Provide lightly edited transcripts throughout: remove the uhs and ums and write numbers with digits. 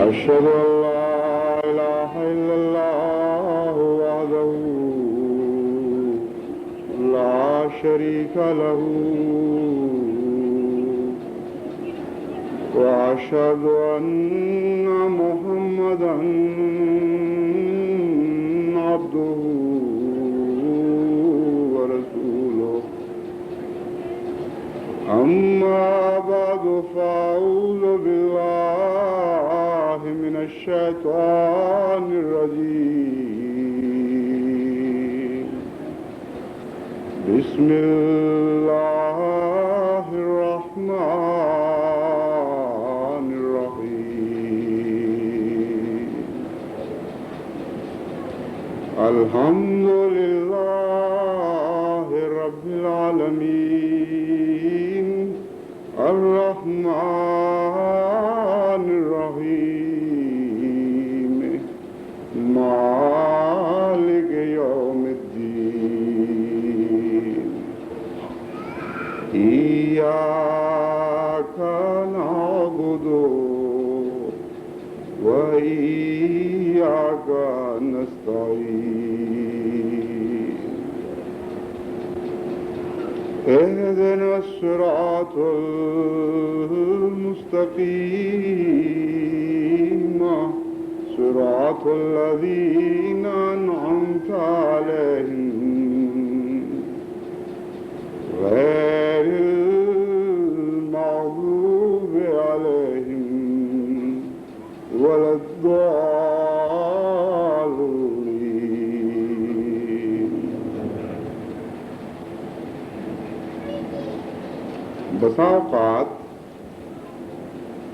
أشهد أن لا إله إلا الله وحده لا شريك له وأشهد أن محمدا عبده ورسوله أما بعد فأعوذ بالله من الشيطان الرجيم بسم الله الرحمن الرحيم الحمد لله رب العالمين الرحمن الرحيم مالك يوم الدين إياك نعبد وإياك نستعين اهدنا الصراط المستقيم صراط الذين أنعمت عليهم غير المغضوب عليهم ولا الضالين. بسا اوقات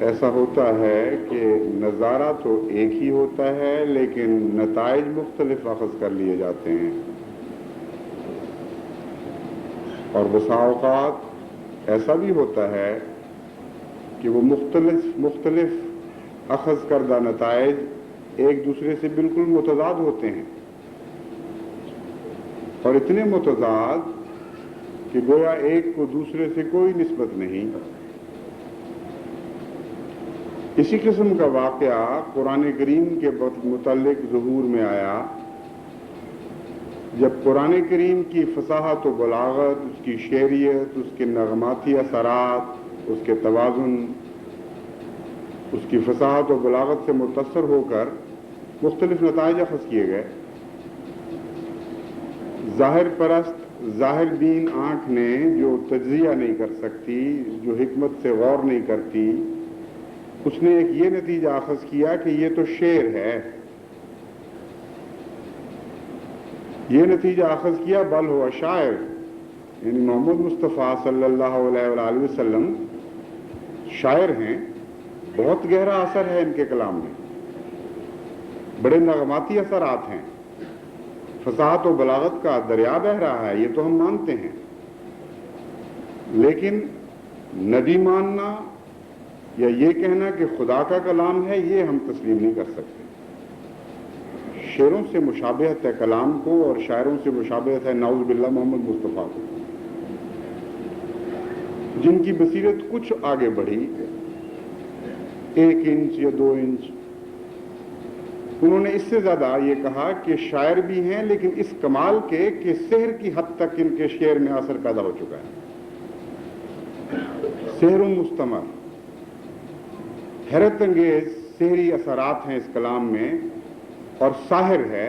ایسا ہوتا ہے کہ نظارہ تو ایک ہی ہوتا ہے لیکن نتائج مختلف اخذ کر لیے جاتے ہیں، اور بسا اوقات ایسا بھی ہوتا ہے کہ وہ مختلف اخذ کردہ نتائج ایک دوسرے سے بالکل متضاد ہوتے ہیں، اور اتنے متضاد کہ گویا ایک کو دوسرے سے کوئی نسبت نہیں۔ اسی قسم کا واقعہ قرآن کریم کے متعلق ظہور میں آیا جب قرآن کریم کی فصاحت و بلاغت، اس کی شعریت، اس کے نغماتی اثرات، اس کے توازن، اس کی فصاحت و بلاغت سے متاثر ہو کر مختلف نتائج اخذ کیے گئے۔ ظاہر پرست، ظاہر بین آنکھ نے جو تجزیہ نہیں کر سکتی، جو حکمت سے غور نہیں کرتی، اس نے ایک یہ نتیجہ اخذ کیا کہ یہ تو شعر ہے، یہ نتیجہ اخذ کیا بل ہوا شاعر، یعنی محمد مصطفیٰ صلی اللہ علیہ وآلہ وسلم شاعر ہیں، بہت گہرا اثر ہے ان کے کلام میں، بڑے نغماتی اثرات ہیں، فصاحت و بلاغت کا دریا بہہ رہا ہے، یہ تو ہم مانتے ہیں، لیکن نبی ماننا یا یہ کہنا کہ خدا کا کلام ہے یہ ہم تسلیم نہیں کر سکتے۔ شعروں سے مشابہت ہے کلام کو، اور شاعروں سے مشابہت ہے نعوذ باللہ محمد مصطفیٰ کو، جن کی بصیرت کچھ آگے بڑھی 1 انچ یا 2 انچ، انہوں نے اس سے زیادہ یہ کہا کہ شاعر بھی ہیں لیکن اس کمال کے کہ سحر کی حد تک ان کے شعر میں اثر پیدا ہو چکا ہے، سحر مستمر، حیرت انگیز سحری اثرات ہیں اس کلام میں، اور ساحر ہے،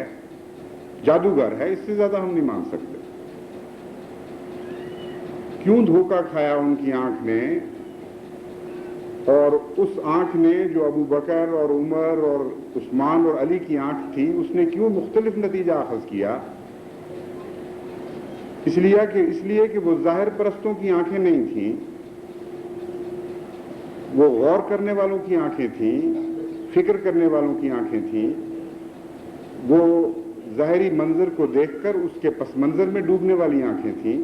جادوگر ہے، اس سے زیادہ ہم نہیں مان سکتے۔ کیوں دھوکہ کھایا ان کی آنکھ نے، اور اس آنکھ نے جو ابو بکر اور عمر اور عثمان اور علی کی آنکھ تھی، اس نے کیوں مختلف نتیجہ اخذ کیا؟ اس لیے کہ وہ ظاہر پرستوں کی آنکھیں نہیں تھیں، وہ غور کرنے والوں کی آنکھیں تھیں، فکر کرنے والوں کی آنکھیں تھیں، وہ ظاہری منظر کو دیکھ کر اس کے پس منظر میں ڈوبنے والی آنکھیں تھیں،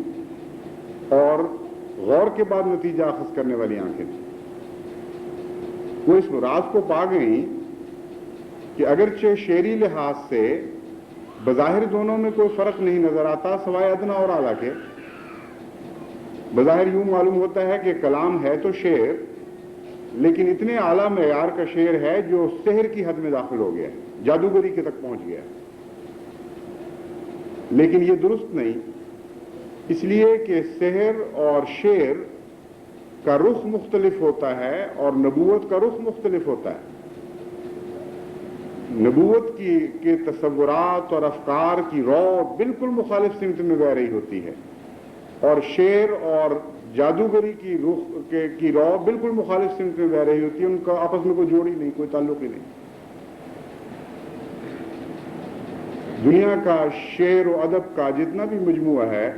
اور غور کے بعد نتیجہ اخذ کرنے والی آنکھیں تھیں۔ وہ اس راز کو پا گئیں کہ اگرچہ شعری لحاظ سے بظاہر دونوں میں کوئی فرق نہیں نظر آتا سوائے ادنا اور اعلیٰ کے، بظاہر یوں معلوم ہوتا ہے کہ کلام ہے تو شعر، لیکن اتنے اعلیٰ معیار کا شعر ہے جو سحر کی حد میں داخل ہو گیا ہے، جادوگری کے تک پہنچ گیا ہے۔ لیکن یہ درست نہیں، اس لیے کہ سحر اور شعر کا رخ مختلف ہوتا ہے اور نبوت کا رخ مختلف ہوتا ہے۔ نبوت کے تصورات اور افکار کی رو بالکل مخالف سمت میں بہہ رہی ہوتی ہے، اور شعر اور جادوگری کی رو بالکل مخالف سمت میں بہ رہی ہوتی ہے، ان کا آپس میں کوئی جوڑ ہی نہیں، کوئی تعلق ہی نہیں۔ دنیا کا شعر و ادب کا جتنا بھی مجموعہ ہے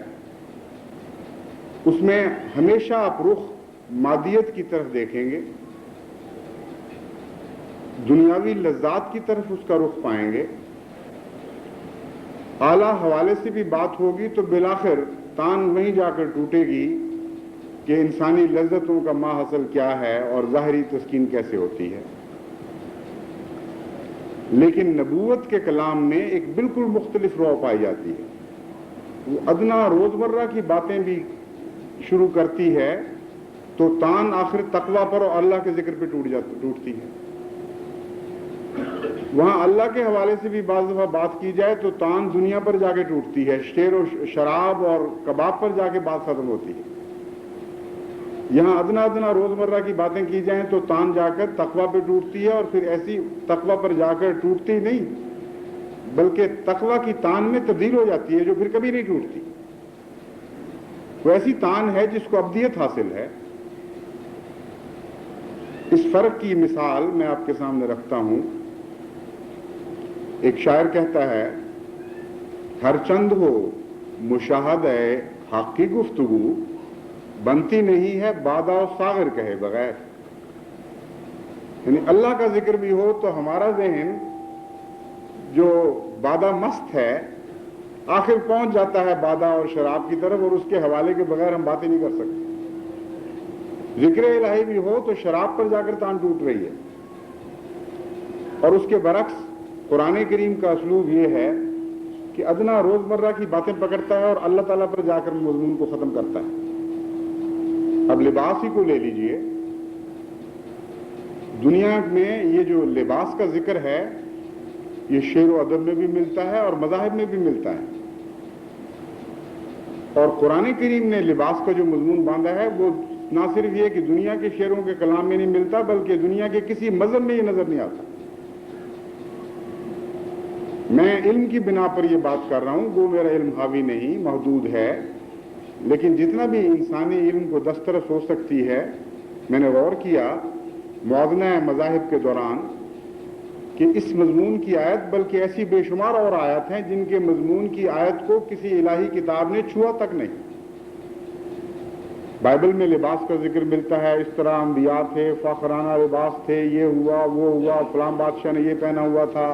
اس میں ہمیشہ آپ رخ مادیت کی طرف دیکھیں گے، دنیاوی لذات کی طرف اس کا رخ پائیں گے۔ اعلیٰ حوالے سے بھی بات ہوگی تو بالآخر تان وہیں جا کر ٹوٹے گی کہ انسانی لذتوں کا ماحصل کیا ہے اور ظاہری تسکین کیسے ہوتی ہے۔ لیکن نبوت کے کلام میں ایک بالکل مختلف رو پائی جاتی ہے، وہ ادنا روزمرہ کی باتیں بھی شروع کرتی ہے تو تان آخر تقویٰ پر اور اللہ کے ذکر پہ ٹوٹتی ہے۔ وہاں اللہ کے حوالے سے بھی بعض دفعہ بات کی جائے تو تان دنیا پر جا کے ٹوٹتی ہے، شیر و شراب اور کباب پر جا کے بات ختم ہوتی ہے۔ یہاں ادنا ادنا روزمرہ کی باتیں کی جائیں تو تان جا کر تقویٰ پہ ٹوٹتی ہے، اور پھر ایسی تقویٰ پر جا کر ٹوٹتی نہیں بلکہ تقویٰ کی تان میں تبدیل ہو جاتی ہے جو پھر کبھی نہیں ٹوٹتی۔ وہ ایسی تان ہے جس کو ابدیت حاصل ہے۔ اس فرق کی مثال میں آپ کے سامنے رکھتا ہوں۔ ایک شاعر کہتا ہے، ہر چند ہو مشاہدہ حق کی گفتگو، بنتی نہیں ہے بادہ و ساغر کہے بغیر۔ یعنی اللہ کا ذکر بھی ہو تو ہمارا ذہن جو بادہ مست ہے آخر پہنچ جاتا ہے بادہ اور شراب کی طرف، اور اس کے حوالے کے بغیر ہم باتیں نہیں کر سکتے۔ ذکر الہی بھی ہو تو شراب پر جا کر تان ٹوٹ رہی ہے۔ اور اس کے برعکس قرآن کریم کا اسلوب یہ ہے کہ ادنا روزمرہ کی باتیں پکڑتا ہے اور اللہ تعالیٰ پر جا کر مضمون کو ختم کرتا ہے۔ اب لباس ہی کو لے لیجئے، دنیا میں یہ جو لباس کا ذکر ہے یہ شعر و ادب میں بھی ملتا ہے اور مذاہب میں بھی ملتا ہے، اور قرآن کریم نے لباس کا جو مضمون باندھا ہے وہ نہ صرف یہ کہ دنیا کے شعروں کے کلام میں نہیں ملتا بلکہ دنیا کے کسی مذہب میں یہ نظر نہیں آتا۔ میں علم کی بنا پر یہ بات کر رہا ہوں، وہ میرا علم حاوی نہیں، محدود ہے، لیکن جتنا بھی انسانی علم کو دسترس ہو سکتی ہے میں نے غور کیا موازنہ مذاہب کے دوران کہ اس مضمون کی آیت بلکہ ایسی بے شمار اور آیات ہیں جن کے مضمون کی آیت کو کسی الہی کتاب نے چھوا تک نہیں۔ بائبل میں لباس کا ذکر ملتا ہے، اس طرح انبیاء تھے، فاخرانہ لباس تھے، یہ ہوا وہ ہوا، فلاں بادشاہ نے یہ پہنا ہوا تھا،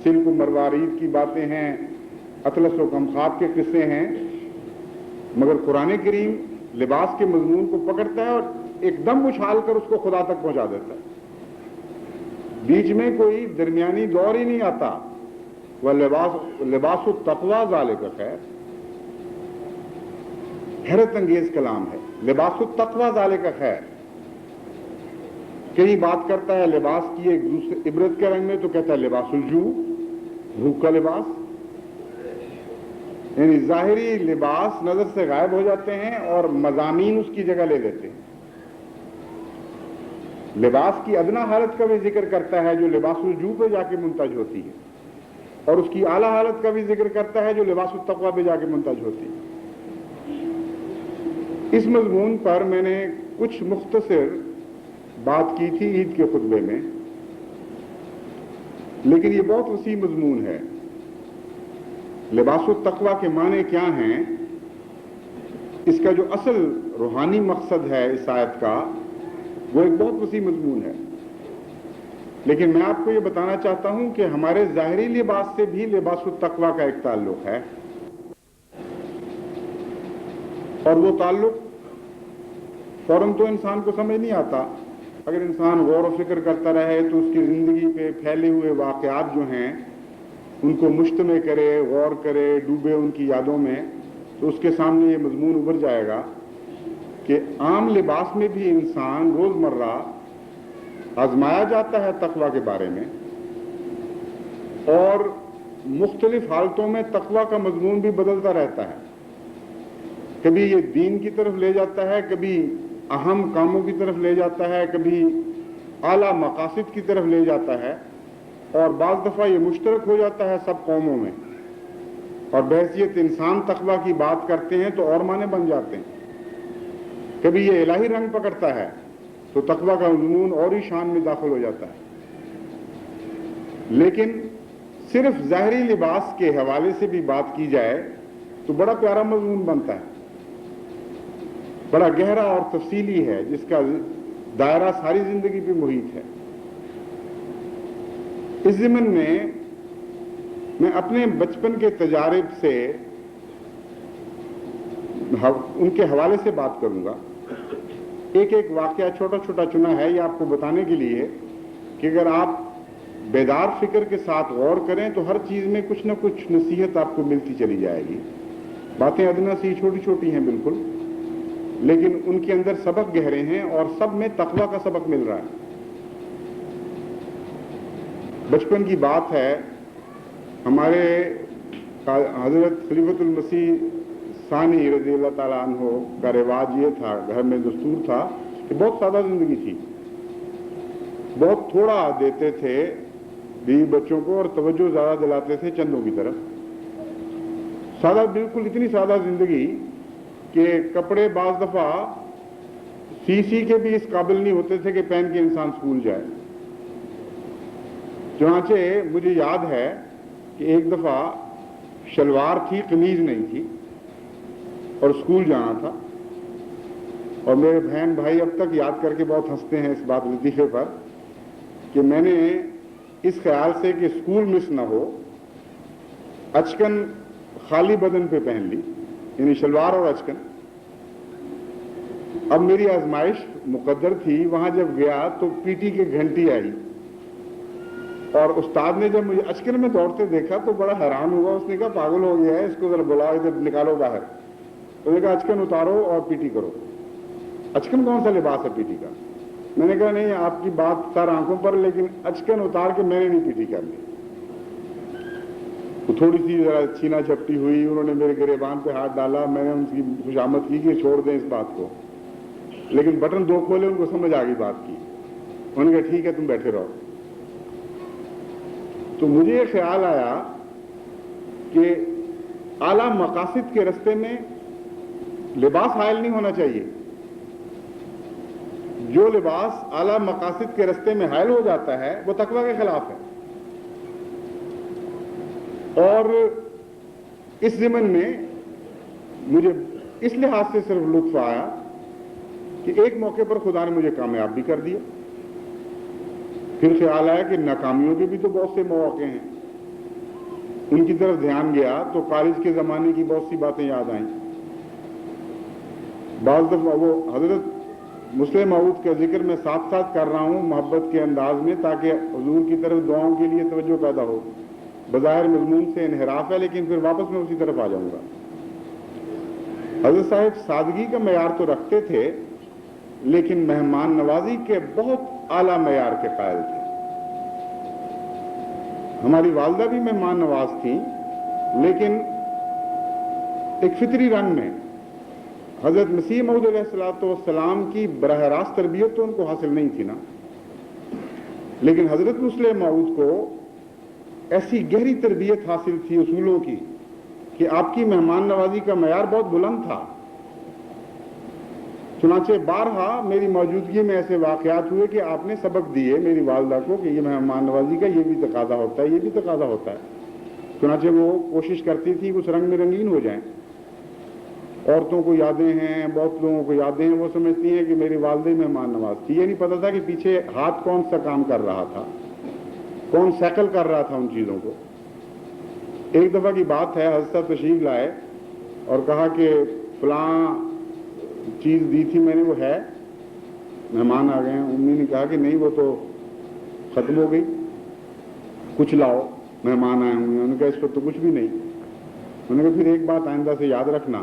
سلک و مروارید کی باتیں ہیں، اطلس و کمخاب کے قصے ہیں، مگر قرآن کریم لباس کے مضمون کو پکڑتا ہے اور ایک دم اچھال کر اس کو خدا تک پہنچا دیتا ہے۔ بیچ میں کوئی درمیانی دور ہی نہیں آتا۔ وہ لباس التقویٰ ذالک خیر، حیرت انگیز کلام ہے، لباس التقویٰ ذالک خیر۔ کہیں بات کرتا ہے لباس کی ایک دوسرے عبرت کے رنگ میں تو کہتا ہے لباس الجو، بھوک کا لباس، یعنی ظاہری لباس نظر سے غائب ہو جاتے ہیں اور مضامین اس کی جگہ لے لیتے ہیں۔ لباس کی ادنا حالت کا بھی ذکر کرتا ہے جو لباس الجو پہ جا کے منتج ہوتی ہے، اور اس کی اعلیٰ حالت کا بھی ذکر کرتا ہے جو لباس التقویٰ پہ جا کے منتج ہوتی ہے۔ اس مضمون پر میں نے کچھ مختصر بات کی تھی عید کے خطبے میں، لیکن یہ بہت وسیع مضمون ہے۔ لباس التقویٰ کے معنی کیا ہیں، اس کا جو اصل روحانی مقصد ہے اس آیت کا وہ ایک بہت وسیع مضمون ہے، لیکن میں آپ کو یہ بتانا چاہتا ہوں کہ ہمارے ظاہری لباس سے بھی لباس التقویٰ کا ایک تعلق ہے، اور وہ تعلق فوراً تو انسان کو سمجھ نہیں آتا۔ اگر انسان غور و فکر کرتا رہے تو اس کی زندگی پہ پھیلے ہوئے واقعات جو ہیں ان کو مجتمع کرے، غور کرے، ڈوبے ان کی یادوں میں، تو اس کے سامنے یہ مضمون ابھر جائے گا کہ عام لباس میں بھی انسان روزمرہ آزمایا جاتا ہے تقویٰ کے بارے میں، اور مختلف حالتوں میں تقویٰ کا مضمون بھی بدلتا رہتا ہے. کبھی یہ دین کی طرف لے جاتا ہے، کبھی اہم کاموں کی طرف لے جاتا ہے، کبھی اعلیٰ مقاصد کی طرف لے جاتا ہے، اور بعض دفعہ یہ مشترک ہو جاتا ہے سب قوموں میں، اور بحیثیت انسان تقویٰ کی بات کرتے ہیں تو اور معنی بن جاتے ہیں. کبھی یہ الہی رنگ پکڑتا ہے تو تقویٰ کا مضمون اور ہی شان میں داخل ہو جاتا ہے. لیکن صرف ظاہری لباس کے حوالے سے بھی بات کی جائے تو بڑا پیارا مضمون بنتا ہے، بڑا گہرا اور تفصیلی ہے، جس کا دائرہ ساری زندگی پہ محیط ہے. اس ضمن میں اپنے بچپن کے تجارب سے ان کے حوالے سے بات کروں گا. ایک واقعہ چھوٹا چھوٹا چنا ہے یہ آپ کو بتانے کے لیے کہ اگر آپ بیدار فکر کے ساتھ غور کریں تو ہر چیز میں کچھ نہ کچھ نصیحت آپ کو ملتی چلی جائے گی. باتیں ادنا سی چھوٹی چھوٹی ہیں بالکل، لیکن ان کے اندر سبق گہرے ہیں اور سب میں تقویٰ کا سبق مل رہا ہے. بچپن کی بات ہے، ہمارے حضرت خلیفۃ المسیح ثانی رضی اللہ تعالیٰ عنہ کا رواج یہ تھا، گھر میں دستور تھا کہ بہت سادہ زندگی تھی، بہت تھوڑا دیتے تھے بیوی بچوں کو اور توجہ زیادہ دلاتے تھے چندوں کی طرف. سادہ، بالکل اتنی سادہ زندگی کہ کپڑے بعض دفعہ سی کے بھی اس قابل نہیں ہوتے تھے کہ پہن کے انسان اسکول جائے. چنانچہ مجھے یاد ہے کہ ایک دفعہ شلوار تھی، قمیض نہیں تھی، اور اسکول جانا تھا. اور میرے بہن بھائی اب تک یاد کر کے بہت ہنستے ہیں اس بات لطیفے پر کہ میں نے اس خیال سے کہ اسکول مس نہ ہو اچکن خالی بدن پہ پہن لی، یعنی شلوار اور اچکن. اب میری آزمائش مقدر تھی، وہاں جب گیا تو پی ٹی کی گھنٹی آئی اور استاد نے جب مجھے اچکن میں دوڑتے دیکھا تو بڑا حیران ہوا. اس نے کہا پاگل ہو گیا ہے، اس کو ذرا بلاؤ، ادھر نکالو باہر. تو نے کہا اچکن اتارو اور پی ٹی کرو. اچکن کون سا لباس ہے پی ٹی کا؟ میں نے کہا نہیں، آپ کی بات سر آنکھوں پر، لیکن اچکن اتار کے میں نے نہیں پی ٹی کرنی. تو تھوڑی سی ذرا چھینا جھپٹی ہوئی، انہوں نے میرے گریبان پہ ہاتھ ڈالا، میں نے ان کی خوشامد کی کہ چھوڑ دیں اس بات کو، لیکن بٹن دو کھولے، ان کو سمجھ آ گئی بات کی. انہوں نے کہا ٹھیک ہے تم بیٹھے رہو. تو مجھے یہ خیال آیا کہ اعلیٰ مقاصد کے رستے میں لباس حائل نہیں ہونا چاہیے. جو لباس اعلیٰ مقاصد کے رستے میں حائل ہو جاتا ہے وہ تقویٰ کے خلاف ہے. اور اس ضمن میں مجھے اس لحاظ سے صرف لطف آیا کہ ایک موقع پر خدا نے مجھے کامیاب بھی کر دیا. پھر خیال آیا کہ ناکامیوں کے بھی تو بہت سے مواقع ہیں، ان کی طرف دھیان گیا تو کالج کے زمانے کی بہت سی باتیں یاد آئیں. بعض دفعہ وہ حضرت مسلم موعود کا ذکر میں ساتھ ساتھ کر رہا ہوں محبت کے انداز میں تاکہ حضور کی طرف دعاؤں کے لیے توجہ پیدا ہو. بظاہر مضمون سے انحراف ہے لیکن پھر واپس میں اسی طرف آ جاؤں گا. حضرت صاحب سادگی کا معیار تو رکھتے تھے لیکن مہمان نوازی کے بہت اعلیٰ معیار کے قائل تھے. ہماری والدہ بھی مہمان نواز تھیں لیکن ایک فطری رنگ میں. حضرت مسیح موعود علیہ الصلوۃ والسلام کی براہ راست تربیت تو ان کو حاصل نہیں تھی نا، لیکن حضرت مسلم موعود کو ایسی گہری تربیت حاصل تھی اصولوں کی کہ آپ کی مہمان نوازی کا معیار بہت بلند تھا. چنانچہ بارہا میری موجودگی میں ایسے واقعات ہوئے کہ آپ نے سبق دیے میری والدہ کو کہ یہ مہمان نوازی کا یہ بھی تقاضا ہوتا ہے، یہ بھی تقاضا ہوتا ہے. چنانچہ وہ کوشش کرتی تھی اس رنگ میں رنگین ہو جائیں. عورتوں کو یادیں ہیں، بہت لوگوں کو یادیں ہیں، وہ سمجھتی ہیں کہ میری والدہ مہمان نواز تھی. یہ نہیں پتہ تھا کہ پیچھے ہاتھ کون سا کام کر رہا تھا، کون سیکل کر رہا تھا ان چیزوں کو. ایک دفعہ کی بات ہے، حضرت صاحب تشریف لائے اور کہا کہ فلاں چیز دی تھی میں نے، وہ ہے، مہمان آ گئے ہیں. امی نے کہا کہ نہیں وہ تو ختم ہو گئی، کچھ لاؤ، مہمان آئے ہوں گے. انہوں نے کہا اس پر تو کچھ بھی نہیں. انہوں نے کہا پھر ایک بات آئندہ سے یاد رکھنا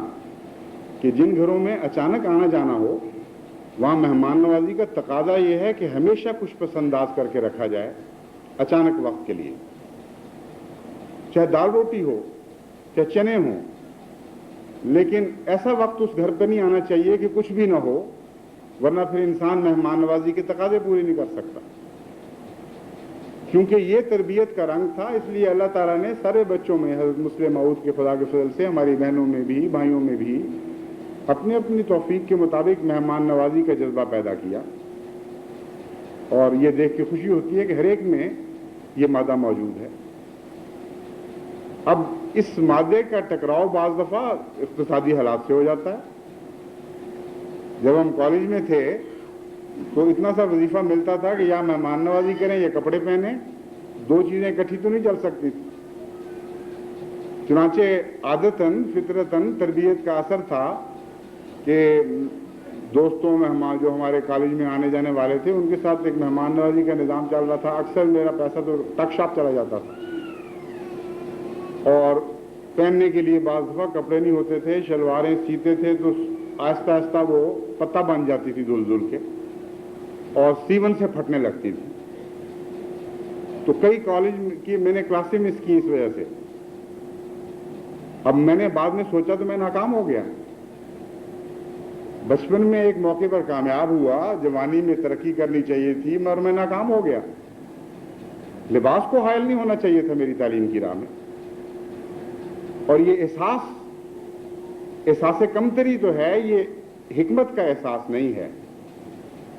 کہ جن گھروں میں اچانک آنا جانا ہو وہاں مہمان نوازی کا تقاضا یہ ہے کہ ہمیشہ کچھ پسند انداز کر کے رکھا جائے اچانک وقت کے لیے، چاہے دال روٹی ہو چاہے چنے ہوں، لیکن ایسا وقت اس گھر پہ نہیں آنا چاہیے کہ کچھ بھی نہ ہو، ورنہ پھر انسان مہمان نوازی کے تقاضے پورے نہیں کر سکتا۔ کیونکہ یہ تربیت کا رنگ تھا، اس لیے اللہ تعالیٰ نے سارے بچوں میں حضرت مسلم موعود کے خدا کے فضل سے ہماری بہنوں میں بھی بھائیوں میں بھی اپنی اپنی توفیق کے مطابق مہمان نوازی کا جذبہ پیدا کیا، اور یہ دیکھ کے خوشی ہوتی ہے کہ ہر ایک میں یہ مادہ موجود ہے۔ اب اس مادے کا ٹکراؤ بعض دفعہ اقتصادی حالات سے ہو جاتا ہے۔ جب ہم کالج میں تھے تو اتنا سا وظیفہ ملتا تھا کہ یا مہمان نوازی کریں یا کپڑے پہنیں، دو چیزیں اکٹھی تو نہیں چل سکتی تھی۔ چنانچہ عادتاً فطرتاً تربیت کا اثر تھا کہ دوستوں مہمان جو ہمارے کالج میں آنے جانے والے تھے ان کے ساتھ ایک مہمان نوازی کا نظام چل رہا تھا۔ اکثر میرا پیسہ تو ٹک شاپ چلا جاتا تھا، اور پہننے کے لیے بعض دفعہ کپڑے نہیں ہوتے تھے، شلواریں سیتے تھے تو آہستہ آہستہ وہ پتہ بن جاتی تھی دھل دھل کے، اور سیون سے پھٹنے لگتی تھی۔ تو کئی کالج کی میں نے کلاسیں مس کی اس وجہ سے۔ اب میں نے بعد میں سوچا تو میں ناکام ہو گیا۔ بچپن میں ایک موقع پر کامیاب ہوا، جوانی میں ترقی کرنی چاہیے تھی اور میں ناکام ہو گیا۔ لباس کو حائل نہیں ہونا چاہیے تھا میری تعلیم کی راہ میں، اور یہ احساس کمتری تو ہے، یہ حکمت کا احساس نہیں ہے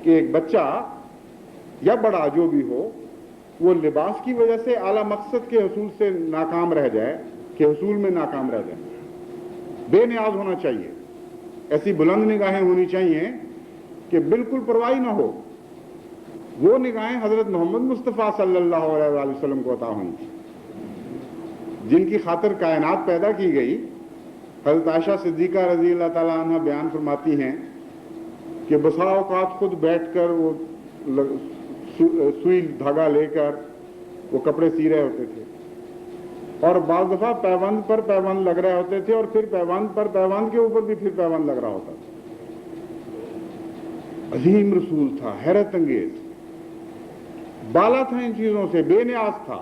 کہ ایک بچہ یا بڑا جو بھی ہو وہ لباس کی وجہ سے اعلیٰ مقصد کے حصول سے ناکام رہ جائے، کہ حصول میں ناکام رہ جائے۔ بے نیاز ہونا چاہیے، ایسی بلند نگاہیں ہونی چاہیے کہ بالکل پرواہ نہ ہو۔ وہ نگاہیں حضرت محمد مصطفیٰ صلی اللہ علیہ وآلہ وسلم کو عطا ہوئی، جن کی خاطر کائنات پیدا کی گئی۔ حضرت عائشہ صدیقہ رضی اللہ تعالیٰ عنہ بیان فرماتی ہیں کہ بسا اوقات خود بیٹھ کر وہ سوئی دھاگا لے کر وہ کپڑے سی رہے ہوتے تھے، اور بعض دفعہ پیوند پر پیوند لگ رہے ہوتے تھے، اور پھر پیوند پر پیوند کے اوپر بھی پھر پیوند لگ رہا ہوتا تھا۔ عظیم رسول تھا، حیرت انگیز، بالا تھا ان چیزوں سے، بے نیاز تھا۔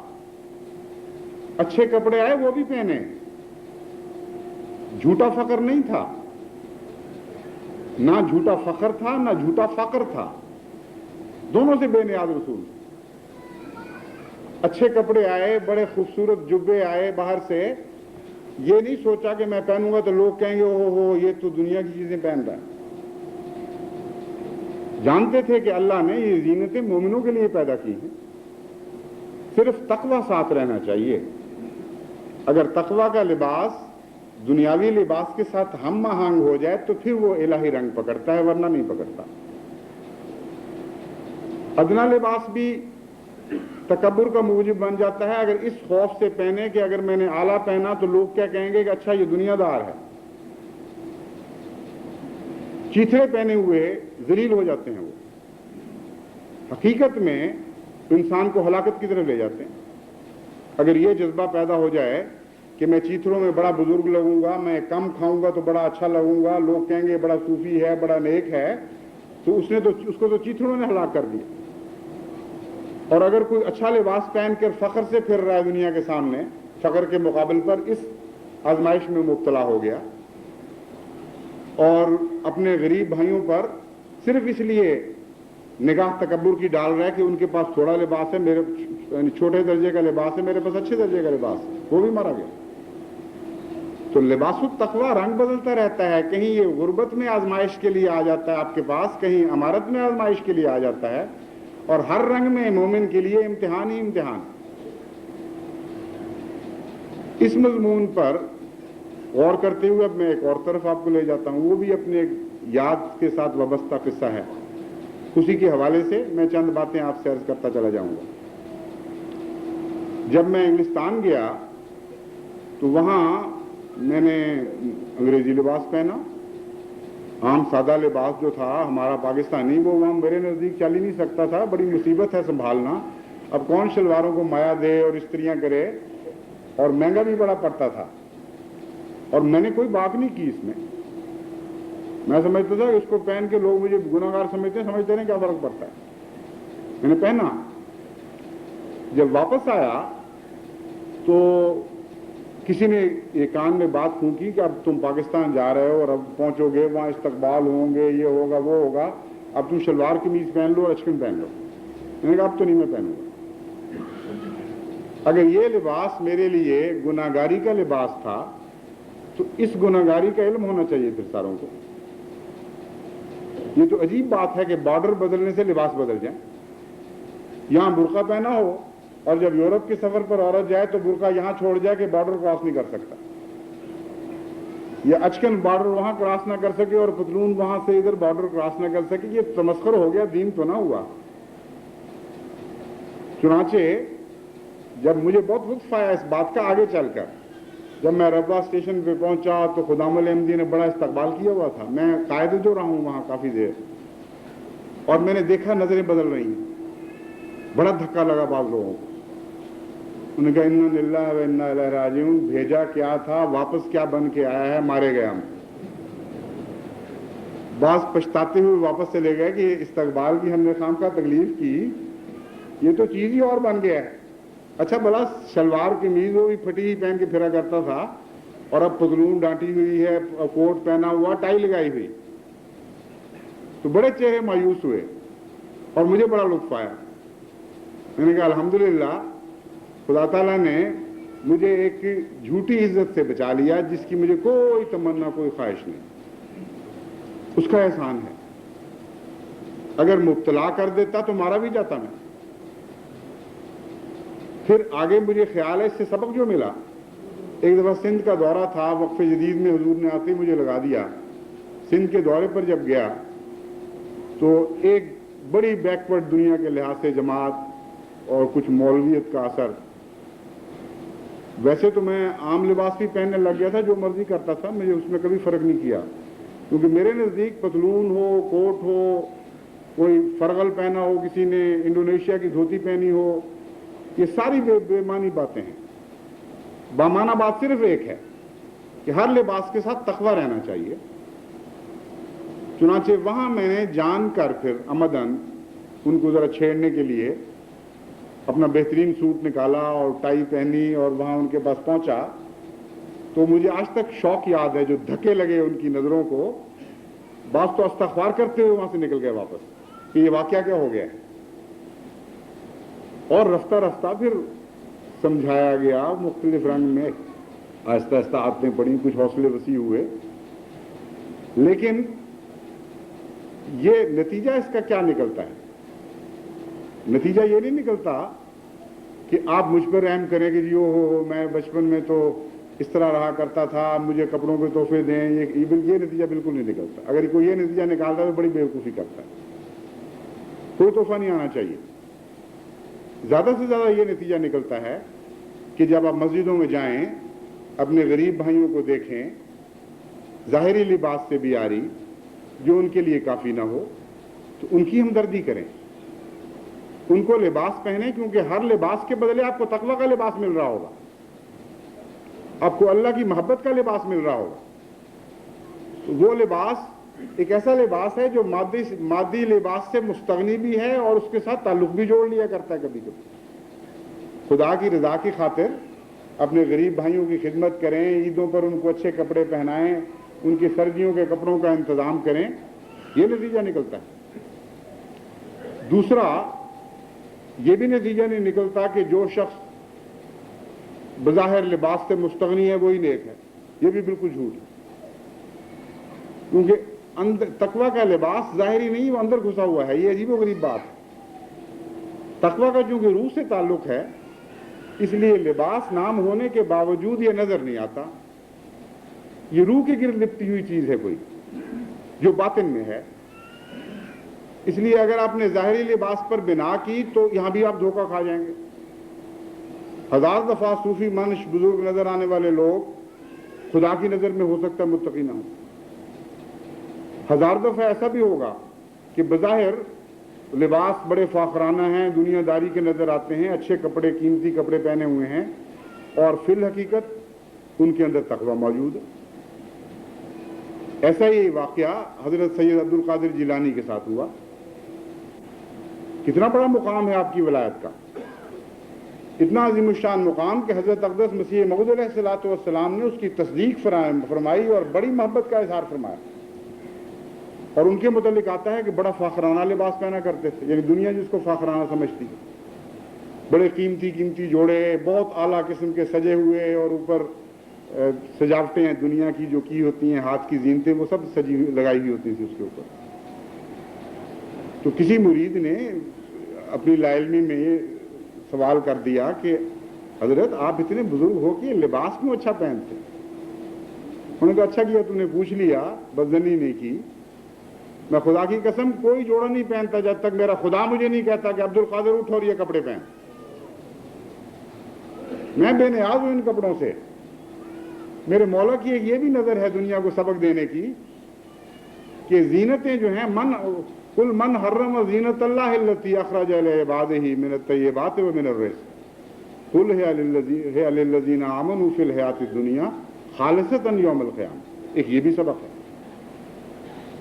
اچھے کپڑے آئے وہ بھی پہنے، جھوٹا فقر نہیں تھا، نہ جھوٹا فخر تھا نہ جھوٹا فقر تھا، دونوں سے بے نیاز رسول۔ اچھے کپڑے آئے، بڑے خوبصورت جبے آئے باہر سے، یہ نہیں سوچا کہ میں پہنوں گا تو لوگ کہیں گے او ہو یہ تو دنیا کی چیزیں پہن رہا ہے۔ جانتے تھے کہ اللہ نے یہ زینتیں مومنوں کے لیے پیدا کی ہیں، صرف تقوی ساتھ رہنا چاہیے۔ اگر تقوی کا لباس دنیاوی لباس کے ساتھ ہم آہنگ ہو جائے تو پھر وہ الہی رنگ پکڑتا ہے، ورنہ نہیں پکڑتا۔ ادنا لباس بھی تکبر کا موجب بن جاتا ہے اگر اس خوف سے پہنے کہ اگر میں نے اعلیٰ پہنا تو لوگ کیا کہیں گے کہ اچھا یہ دنیا دار ہے۔ چیتھڑے پہنے ہوئے ذلیل ہو جاتے ہیں، وہ حقیقت میں انسان کو ہلاکت کی طرف لے جاتے ہیں۔ اگر یہ جذبہ پیدا ہو جائے کہ میں چیتھڑوں میں بڑا بزرگ لگوں گا، میں کم کھاؤں گا تو بڑا اچھا لگوں گا، لوگ کہیں گے بڑا صوفی ہے، بڑا نیک ہے، تو اس کو تو چیتھڑوں نے ہلاک کر دیا۔ اور اگر کوئی اچھا لباس پہن کر فخر سے پھر رہا ہے دنیا کے سامنے، فخر کے مقابل پر اس آزمائش میں مبتلا ہو گیا، اور اپنے غریب بھائیوں پر صرف اس لیے نگاہ تکبر کی ڈال رہا ہے کہ ان کے پاس تھوڑا لباس ہے، میرے چھوٹے درجے کا لباس ہے، میرے پاس اچھے درجے کا لباس ہے، وہ بھی مارا گیا۔ تو لباس التقویٰ رنگ بدلتا رہتا ہے، کہیں یہ غربت میں آزمائش کے لیے آ جاتا ہے آپ کے پاس، کہیں امارت میں آزمائش کے لیے آ جاتا ہے، اور ہر رنگ میں مومن کے لیے امتحان ہی امتحان۔ اس مضمون پر غور کرتے ہوئے اب میں ایک اور طرف آپ کو لے جاتا ہوں، وہ بھی اپنے یاد کے ساتھ وابستہ قصہ ہے، اسی کے حوالے سے میں چند باتیں آپ سے عرض کرتا چلا جاؤں گا۔ جب میں انگلستان گیا تو وہاں میں نے انگریزی لباس پہنا، عام سادہ لباس جو تھا ہمارا پاکستانی، وہ وہاں میرے نزدیک چل ہی نہیں سکتا تھا، بڑی مصیبت ہے سنبھالنا۔ اب کون شلواروں کو مایا دے اور استریاں کرے، اور مہنگا بھی بڑا پڑتا تھا، اور میں نے کوئی بات نہیں کی اس میں۔ میں سمجھتا تھا کہ اس کو پہن کے لوگ مجھے گناہگار سمجھتے ہیں کیا فرق پڑتا ہے. میں نے پہنا. جب واپس آیا تو کسی نے یہ کان میں بات پھونکی کہ اب تم پاکستان جا رہے ہو اور اب پہنچو گے وہاں استقبال ہوں گے، یہ ہوگا وہ ہوگا، اب تم شلوار قمیض پہن لو اور اچکن پہن لو. میں نے کہا اب تو نہیں میں پہنوں گا. اگر یہ لباس میرے لیے گناہگاری کا لباس تھا تو اس گناہگاری کا علم ہونا چاہیے پھر ساروں کو. یہ تو عجیب بات ہے کہ بارڈر بدلنے سے لباس بدل جائیں. یہاں برقع پہنا ہو اور جب یورپ کے سفر پر عورت جائے تو برقع یہاں چھوڑ جائے کہ بارڈر کراس نہیں کر سکتا، یا اچکن بارڈر وہاں کراس نہ کر سکے اور پتلون وہاں سے ادھر بارڈر کراس نہ کر سکے. یہ تمسخر ہو گیا، دین تو نہ ہوا. چنانچہ جب مجھے بہت لطف آیا اس بات کا آگے چل کر، جب میں ربوہ اسٹیشن پہ پہنچا تو خدام الحمدی نے بڑا استقبال کیا ہوا تھا. میں قائد جو رہا ہوں وہاں کافی دیر، اور میں نے دیکھا نظریں بدل رہی ہیں. بڑا دھکا لگا بعض لوگوں کو. انہوں نے کہا انا للہ و انا الیہ راجعون. بھیجا کیا تھا، واپس کیا بن کے آیا ہے، مارے گئے ہم. بعض پچھتاتے ہوئے واپس چلے گئے کہ استقبال کی ہم نے خواہ تکلیف کی، یہ تو چیز ہی اور بن گیا ہے. اچھا بھلا شلوار قمیض وہ بھی پھٹی ہی پہن کے پھرا کرتا تھا اور اب پتلون ڈانٹی ہوئی ہے، کوٹ پہنا ہوا، ٹائی لگائی ہوئی. تو بڑے چہرے مایوس ہوئے اور مجھے بڑا لطف آیا. میں نے کہا الحمدللہ خدا تعالیٰ نے مجھے ایک جھوٹی عزت سے بچا لیا جس کی مجھے کوئی تمنا کوئی خواہش نہیں. اس کا احسان ہے. اگر مبتلا کر دیتا تو مارا بھی جاتا میں. پھر آگے مجھے خیال ہے اس سے سبق جو ملا. ایک دفعہ سندھ کا دورہ تھا، وقف جدید میں حضور نے آتے مجھے لگا دیا. سندھ کے دورے پر جب گیا تو ایک بڑی بیکورڈ دنیا کے لحاظ سے جماعت اور کچھ مولویت کا اثر. ویسے تو میں عام لباس بھی پہننے لگ گیا تھا، جو مرضی کرتا تھا، مجھے اس میں کبھی فرق نہیں کیا، کیونکہ میرے نزدیک پتلون ہو، کوٹ ہو، کوئی فرغل پہنا ہو، کسی نے انڈونیشیا کی دھوتی پہنی ہو، یہ ساری بے معنی باتیں ہیں. بامعنی بات صرف ایک ہے کہ ہر لباس کے ساتھ تقویٰ رہنا چاہیے. چنانچہ وہاں میں نے جان کر پھر عمدن ان کو ذرا چھیڑنے کے لیے اپنا بہترین سوٹ نکالا اور ٹائی پہنی اور وہاں ان کے پاس پہنچا تو مجھے آج تک شوق یاد ہے جو دھکے لگے ان کی نظروں کو. بعض تو استغفار کرتے ہوئے وہاں سے نکل گئے واپس کہ یہ واقعہ کیا ہو گیا ہے. اور رفتہ رفتہ پھر سمجھایا گیا مختلف رنگ میں، آہستہ آہستہ عادتیں پڑیں، کچھ حوصلے وسیع ہوئے. لیکن یہ نتیجہ اس کا کیا نکلتا ہے؟ نتیجہ یہ نہیں نکلتا کہ آپ مجھ پر رحم کریں کہ جی ہو میں بچپن میں تو اس طرح رہا کرتا تھا، مجھے کپڑوں کے تحفے دیں. یہ نتیجہ بالکل نہیں نکلتا. اگر کوئی یہ نتیجہ نکالتا ہے تو بڑی بیوقوفی کرتا ہے. کوئی تحفہ نہیں آنا چاہیے. زیادہ سے زیادہ یہ نتیجہ نکلتا ہے کہ جب آپ مسجدوں میں جائیں، اپنے غریب بھائیوں کو دیکھیں، ظاہری لباس سے بھی آری جو ان کے لیے کافی نہ ہو تو ان کی ہمدردی کریں، ان کو لباس پہنیں، کیونکہ ہر لباس کے بدلے آپ کو تقویٰ کا لباس مل رہا ہوگا، آپ کو اللہ کی محبت کا لباس مل رہا ہوگا. وہ لباس ایک ایسا لباس ہے جو مادی لباس سے مستغنی بھی ہے اور اس کے ساتھ تعلق بھی جوڑ لیا کرتا ہے. کبھی کبھی خدا کی رضا کی خاطر اپنے غریب بھائیوں کی خدمت کریں، عیدوں پر ان کو اچھے کپڑے پہنائیں، ان کی سردیوں کے کپڑوں کا انتظام کریں. یہ نتیجہ نکلتا ہے. دوسرا یہ بھی نتیجہ نہیں نکلتا کہ جو شخص بظاہر لباس سے مستغنی ہے وہی نیک ہے. یہ بھی بالکل جھوٹ ہے، کیونکہ تقویٰ کا لباس ظاہری نہیں، وہ اندر گھسا ہوا ہے. یہ عجیب و غریب بات ہے. تقویٰ کا چونکہ روح سے تعلق ہے اس لیے لباس نام ہونے کے باوجود یہ نظر نہیں آتا. یہ روح کے گرد لپٹی ہوئی چیز ہے کوئی جو باطن میں ہے. اس لیے اگر آپ نے ظاہری لباس پر بنا کی تو یہاں بھی آپ دھوکہ کھا جائیں گے. ہزار دفعہ صوفی منش بزرگ نظر آنے والے لوگ خدا کی نظر میں ہو سکتا ہے متقی نہ ہو. ہزار دفعہ ایسا بھی ہوگا کہ بظاہر لباس بڑے فاخرانہ ہیں، دنیا داری کے نظر آتے ہیں، اچھے کپڑے قیمتی کپڑے پہنے ہوئے ہیں، اور فی الحقیقت ان کے اندر تقویٰ موجود ہے. ایسا ہی واقعہ حضرت سید عبد القادر جیلانی کے ساتھ ہوا. کتنا بڑا مقام ہے آپ کی ولایت کا، اتنا عظیم الشان مقام کہ حضرت اقدس مسیح موعود علیہ الصلوۃ والسلام نے اس کی تصدیق فرمائی اور بڑی محبت کا اظہار فرمایا. اور ان کے متعلق آتا ہے کہ بڑا فاخرانہ لباس پہنا کرتے تھے، یعنی دنیا جس کو فاخرانہ سمجھتی ہے. بڑے قیمتی قیمتی جوڑے، بہت اعلیٰ قسم کے سجے ہوئے، اور اوپر سجاوٹیں ہیں دنیا کی جو کی ہوتی ہیں، ہاتھ کی زینتیں، وہ سب سجی لگائی ہوئی ہوتی تھی اس کے اوپر. تو کسی مرید نے اپنی لا علمی میں یہ سوال کر دیا کہ حضرت آپ اتنے بزرگ ہو کہ لباس کیوں اچھا پہنتے؟ انہوں نے کہا اچھا کیا تم نے پوچھ لیا، بدزنی نہیں کی. میں خدا کی قسم کوئی جوڑا نہیں پہنتا جب تک میرا خدا مجھے نہیں کہتا کہ عبد القادر اٹھ اور یہ کپڑے پہن. میں بے نیاز ہوں ان کپڑوں سے. میرے مولا کی ایک یہ بھی نظر ہے دنیا کو سبق دینے کی کہ زینتیں جو ہیں، قل من حرم زینت اللہ التی اخرج لعبادہ من الطیبات ومن الرزق قل ہی للذین آمنوا فی الحیاۃ الدنیا خالصۃ یوم القیامہ. ایک یہ بھی سبق ہے.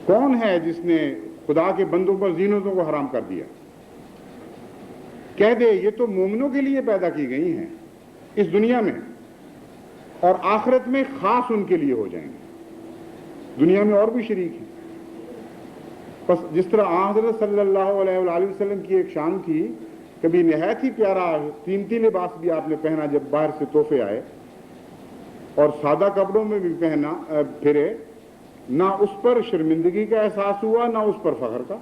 کون ہے جس نے خدا کے بندوں پر زینتوں کو حرام کر دیا؟ کہہ دے یہ تو مومنوں کے لیے پیدا کی گئی ہیں اس دنیا میں، اور آخرت میں خاص ان کے لیے ہو جائیں گے. دنیا میں اور بھی شریک ہیں. بس جس طرح حضرت صلی اللہ علیہ وآلہ وسلم کی ایک شان تھی، کبھی نہایت ہی پیارا قیمتی لباس بھی آپ نے پہنا جب باہر سے تحفے آئے، اور سادہ کپڑوں میں بھی پہنا پھرے، نہ اس پر شرمندگی کا احساس ہوا نہ اس پر فخر کا.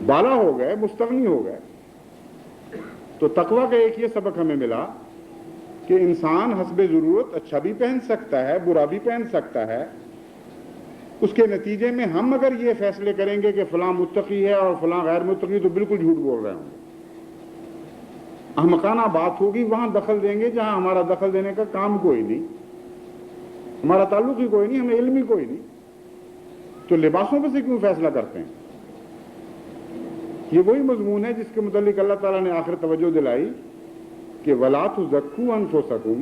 بالا ہو گئے، مستغنی ہو گئے. تو تقویٰ کا ایک یہ سبق ہمیں ملا کہ انسان حسب ضرورت اچھا بھی پہن سکتا ہے، برا بھی پہن سکتا ہے. اس کے نتیجے میں ہم اگر یہ فیصلے کریں گے کہ فلاں متقی ہے اور فلاں غیر متقی، تو بالکل جھوٹ بول رہے ہوں گے. احمقانہ بات ہوگی، وہاں دخل دیں گے جہاں ہمارا دخل دینے کا کام کوئی نہیں، ہمارا تعلق ہی کوئی نہیں، ہمیں علم ہی کوئی نہیں. تو لباسوں پہ سے کیوں فیصلہ کرتے ہیں؟ یہ وہی مضمون ہے جس کے متعلق اللہ تعالیٰ نے آخر توجہ دلائی کہ وَلَا تُزَكُّوا أَنفُسَكُمْ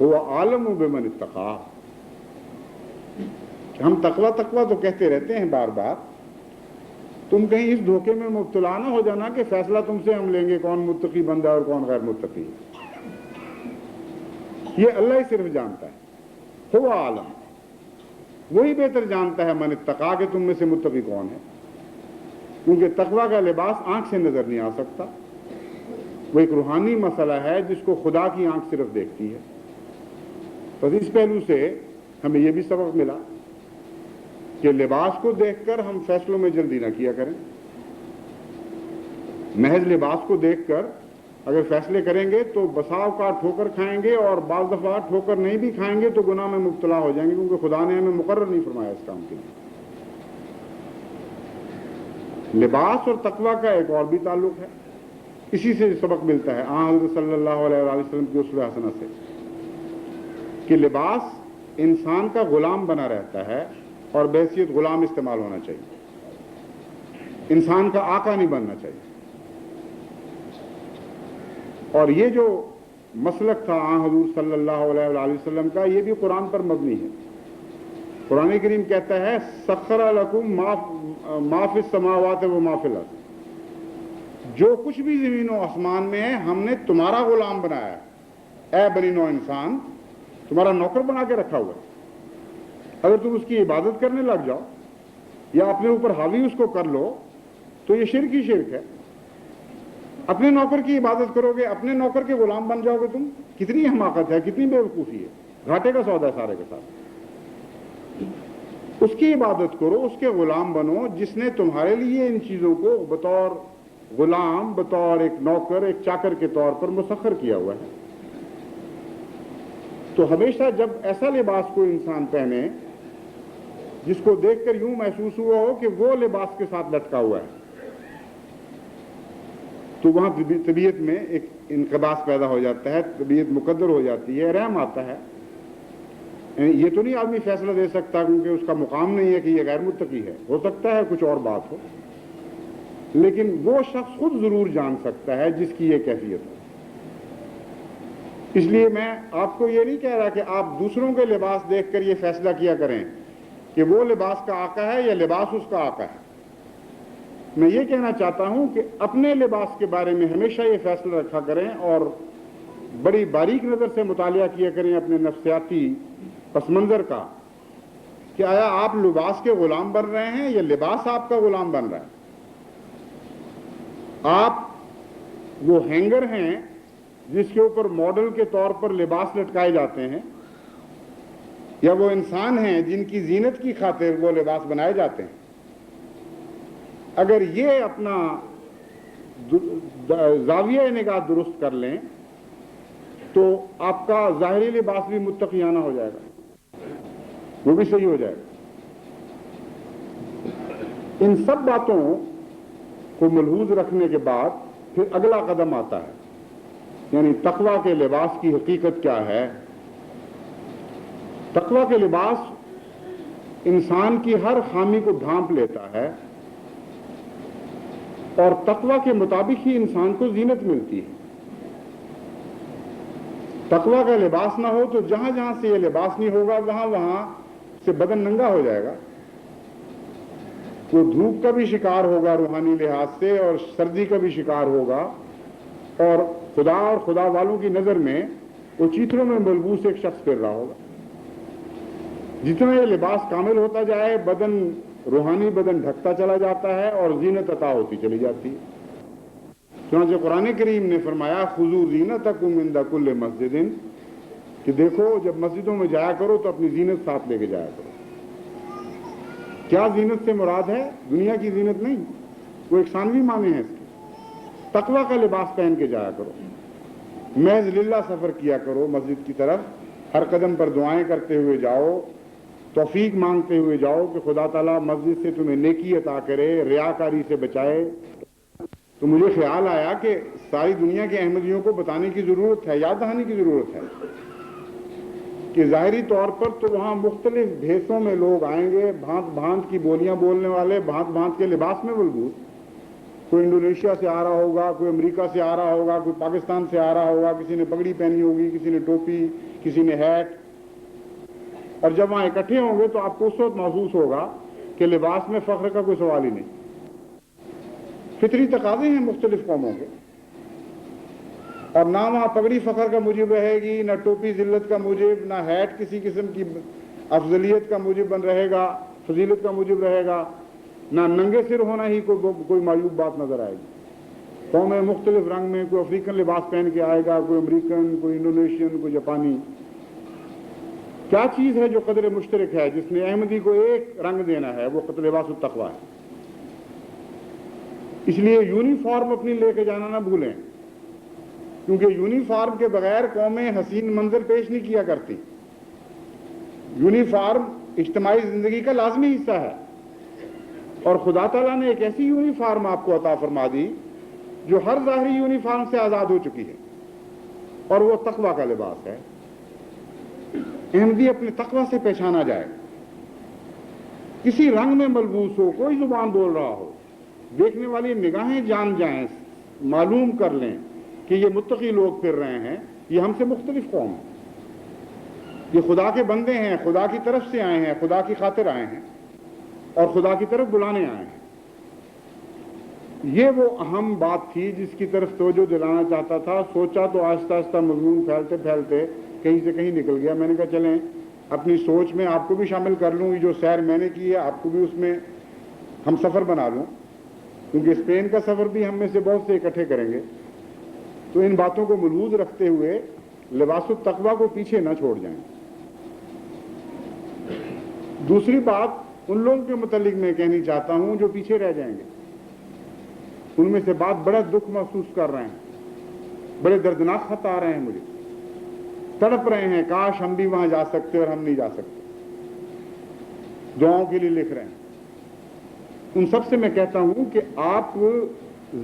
هُوَ أَعْلَمُ بِمَنِ اتَّقَىٰ. ہم تقویٰ تو کہتے رہتے ہیں بار بار. تم کہیں اس دھوکے میں مبتلا نہ ہو جانا کہ فیصلہ تم سے ہم لیں گے کون متقی بندہ اور کون غیر متقی. یہ اللہ ہی صرف جانتا ہے. هُوَ أَعْلَمُ، وہی بہتر جانتا ہے من اتقیٰ کہ تم میں سے متقی کون ہے. کیونکہ تقویٰ کا لباس آنکھ سے نظر نہیں آ سکتا. وہ ایک روحانی مسئلہ ہے جس کو خدا کی آنکھ صرف دیکھتی ہے. بس اس پہلو سے ہمیں یہ بھی سبق ملا کہ لباس کو دیکھ کر ہم فیصلوں میں جلدی نہ کیا کریں. محض لباس کو دیکھ کر اگر فیصلے کریں گے تو بسا اوقات ٹھوکر کھائیں گے، اور بعض دفعہ ٹھوکر نہیں بھی کھائیں گے تو گناہ میں مبتلا ہو جائیں گے، کیونکہ خدا نے ہمیں مقرر نہیں فرمایا اس کام کے لیے. لباس اور تقویٰ کا ایک اور بھی تعلق ہے. اسی سے سبق ملتا ہے حضرت صلی اللہ علیہ وآلہ وسلم کی اسوہ حسنہ سے کہ لباس انسان کا غلام بنا رہتا ہے اور بحیثیت غلام استعمال ہونا چاہیے. انسان کا آقا نہیں بننا چاہیے. اور یہ جو مسلک تھا حضور صلی اللہ علیہ وآلہ وسلم کا، یہ بھی قرآن پر مبنی ہے. قرآن کریم کہتا ہے سخر لکم ما فی السماوات و ما فی الارض، جو کچھ بھی زمین و آسمان میں ہے ہم نے تمہارا غلام بنایا ہے. اے بنی نو انسان، تمہارا نوکر بنا کے رکھا ہوا ہے. اگر تم اس کی عبادت کرنے لگ جاؤ یا اپنے اوپر حاوی اس کو کر لو تو یہ شرک ہی شرک ہے. اپنے نوکر کی عبادت کرو گے، اپنے نوکر کے غلام بن جاؤ گے تم. کتنی حماقت ہے، کتنی بے وقوفی ہے. گھاٹے کا سودا ہے سارے کے ساتھ. اس کی عبادت کرو، اس کے غلام بنو جس نے تمہارے لیے ان چیزوں کو بطور غلام، بطور ایک نوکر، ایک چاکر کے طور پر مسخر کیا ہوا ہے. تو ہمیشہ جب ایسا لباس کوئی انسان پہنے جس کو دیکھ کر یوں محسوس ہوا ہو کہ وہ لباس کے ساتھ لٹکا ہوا ہے، تو وہاں طبیعت میں ایک انقباض پیدا ہو جاتا ہے، طبیعت مقدر ہو جاتی ہے، رحم آتا ہے. یہ تو نہیں آدمی فیصلہ دے سکتا کیونکہ اس کا مقام نہیں ہے کہ یہ غیر متقی ہے. ہو سکتا ہے کچھ اور بات ہو، لیکن وہ شخص خود ضرور جان سکتا ہے جس کی یہ کیفیت ہے. اس لیے میں آپ کو یہ نہیں کہہ رہا کہ آپ دوسروں کے لباس دیکھ کر یہ فیصلہ کیا کریں کہ وہ لباس کا آقا ہے یا لباس اس کا آقا ہے. میں یہ کہنا چاہتا ہوں کہ اپنے لباس کے بارے میں ہمیشہ یہ فیصلہ رکھا کریں اور بڑی باریک نظر سے مطالعہ کیا کریں اپنے نفسیاتی پس منظر کا کہ آیا آپ لباس کے غلام بن رہے ہیں یا لباس آپ کا غلام بن رہا ہے. آپ وہ ہینگر ہیں جس کے اوپر ماڈل کے طور پر لباس لٹکائے جاتے ہیں یا وہ انسان ہیں جن کی زینت کی خاطر وہ لباس بنائے جاتے ہیں. اگر یہ اپنا زاویہ نگاہ درست کر لیں تو آپ کا ظاہری لباس بھی متقیانہ ہو جائے گا, وہ بھی صحیح ہو جائے گا. ان سب باتوں کو ملحوظ رکھنے کے بعد پھر اگلا قدم آتا ہے, یعنی تقویٰ کے لباس کی حقیقت کیا ہے. تقویٰ کے لباس انسان کی ہر خامی کو ڈھانپ لیتا ہے اور تقویٰ کے مطابق ہی انسان کو زینت ملتی ہے. تقویٰ کا لباس نہ ہو تو جہاں جہاں سے یہ لباس نہیں ہوگا وہاں وہاں سے بدن ننگا ہو جائے گا. وہ دھوپ کا بھی شکار ہوگا روحانی لحاظ سے اور سردی کا بھی شکار ہوگا, اور خدا والوں کی نظر میں وہ چیتروں میں ملبوس ایک شخص پھر رہا ہوگا. جتنا یہ لباس کامل ہوتا جائے بدن روحانی بدن ڈھکتا چلا جاتا ہے اور زینت عطا ہوتی چلی جاتی ہے. چنانچہ قرآن کریم نے فرمایا خذوا زینتکم عند کل مسجد, کہ دیکھو جب مسجدوں میں جایا کرو تو اپنی زینت ساتھ لے کے جایا کرو. کیا زینت سے مراد ہے؟ دنیا کی زینت نہیں, وہ ایک ثانوی معنی ہے اس کے. تقویٰ کا لباس پہن کے جایا کرو, محض للہ سفر کیا کرو مسجد کی طرف, ہر قدم پر دعائیں کرتے ہوئے جاؤ, توفیق مانگتے ہوئے جاؤ کہ خدا تعالیٰ مسجد سے تمہیں نیکی عطا کرے, ریاکاری سے بچائے. تو مجھے خیال آیا کہ ساری دنیا کے احمدیوں کو بتانے کی ضرورت ہے, یاد دہانی کی ضرورت ہے کہ ظاہری طور پر تو وہاں مختلف بھیسوں میں لوگ آئیں گے, بھانت بھانت کی بولیاں بولنے والے, بھانت بھانت کے لباس میں ملبوس. کوئی انڈونیشیا سے آ رہا ہوگا, کوئی امریکہ سے آ رہا ہوگا, کوئی پاکستان سے آ رہا ہوگا, کسی نے پگڑی پہنی ہوگی, کسی نے ٹوپی, کسی نے ہیٹ. اور جب وہاں اکٹھے ہوں گے تو آپ کو اس وقت محسوس ہوگا کہ لباس میں فخر کا کوئی سوال ہی نہیں. فطری تقاضے ہیں مختلف قوموں کے, اور نہ وہاں پگڑی فخر کا موجب رہے گی, نہ ٹوپی ذلت کا موجب, نہ ہیٹ کسی قسم کی افضلیت کا موجب بن رہے گا, فضیلت کا موجب رہے گا, نہ ننگے سر ہونا ہی کوئی معیوب بات نظر آئے گی. قومیں مختلف رنگ میں, کوئی افریقن لباس پہن کے آئے گا, کوئی امریکن, کوئی انڈونیشین, کوئی جاپانی. کیا چیز ہے جو قدر مشترک ہے جس نے احمدی کو ایک رنگ دینا ہے؟ وہ قدر لباس التقویٰ ہے. اس لیے یونیفارم اپنی لے کے جانا نہ بھولیں, کیونکہ یونیفارم کے بغیر قومیں حسین منظر پیش نہیں کیا کرتی. یونیفارم اجتماعی زندگی کا لازمی حصہ ہے, اور خدا تعالیٰ نے ایک ایسی یونیفارم آپ کو عطا فرما دی جو ہر ظاہری یونیفارم سے آزاد ہو چکی ہے, اور وہ تقویٰ کا لباس ہے. احمدی اپنے تقویٰ سے پہچانا جائے, کسی رنگ میں ملبوس ہو, کوئی زبان بول رہا ہو, دیکھنے والی نگاہیں جان جائیں, معلوم کر لیں کہ یہ متقی لوگ پھر رہے ہیں, یہ ہم سے مختلف قوم ہے, یہ خدا کے بندے ہیں, خدا کی طرف سے آئے ہیں, خدا کی خاطر آئے ہیں اور خدا کی طرف بلانے آئے ہیں. یہ وہ اہم بات تھی جس کی طرف توجہ دلانا چاہتا تھا. سوچا تو آہستہ آہستہ مضمون پھیلتے پھیلتے کہیں سے کہیں نکل گیا. میں نے کہا چلیں اپنی سوچ میں آپ کو بھی شامل کر لوں, یہ جو سیر میں نے کی ہے آپ کو بھی اس میں ہم سفر بنا لوں, کیونکہ اسپین کا سفر بھی ہم میں سے بہت سے اکٹھے کریں گے. تو ان باتوں کو ملحوظ رکھتے ہوئے لباس التقویٰ کو پیچھے نہ چھوڑ جائیں. دوسری بات ان لوگوں کے متعلق میں کہنی چاہتا ہوں جو پیچھے رہ جائیں گے. ان میں سے بات بڑا دکھ محسوس کر رہے ہیں, بڑے دردناک خط آ رہے ہیں مجھے, تڑپ رہے ہیں کاش ہم بھی وہاں جا سکتے اور ہم نہیں جا سکتے, دعاؤں کے لیے لکھ رہے ہیں. ان سب سے میں کہتا ہوں کہ آپ